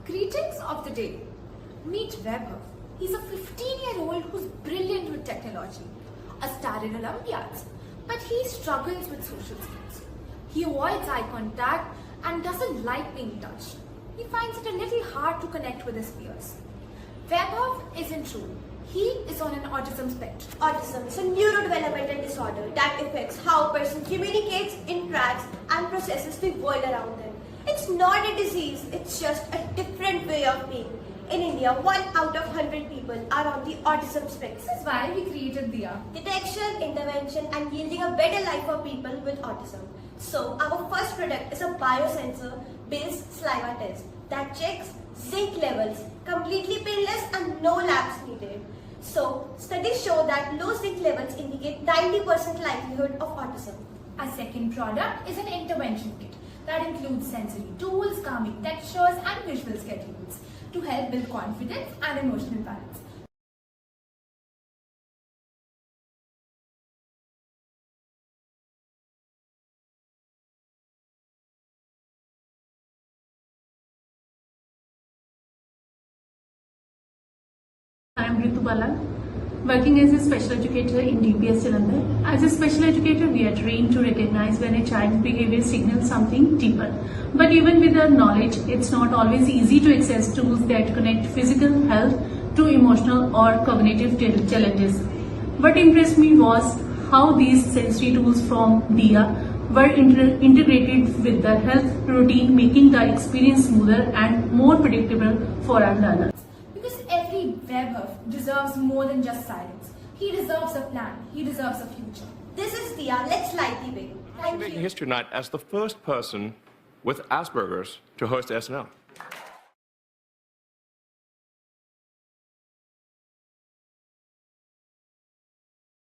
Greetings of the day. Meet Vaibhav. He's a 15-year-old who's brilliant with technology, a star in Olympiads, but he struggles with social skills. He avoids eye contact and doesn't like being touched. He finds it a little hard to connect with his peers. Vaibhav isn't true. He is on an autism spectrum. Autism is a neurodevelopmental disorder that affects how a person communicates, interacts, and processes the world around them. It's not a disease, it's just a different way of being. In India, 1 out of 100 people are on the autism spectrum. This is why we created D.I.Y.A. Detection, intervention, and yielding a better life for people with autism. So, our first product is a biosensor-based saliva test that checks zinc levels, completely painless and no labs needed. So, studies show that low zinc levels indicate 90% likelihood of autism. Our second product is an intervention kit that includes sensory tools, calming textures, and visual schedules to help build confidence and emotional balance. I am Ritu Bala, working as a special educator in DPS Jalandhar. As a special educator, we are trained to recognize when a child's behavior signals something deeper. But even with our knowledge, it's not always easy to access tools that connect physical health to emotional or cognitive challenges. What impressed me was how these sensory tools from D.I.Y.A. were integrated with the health routine, making the experience smoother and more predictable for our learners. Because every Vaibhav deserves more than just silence. He deserves a plan. He deserves a future. This is D.I.Y.A. Let's light the way. Thank Making you. history tonight as the first person with Asperger's to host SNL.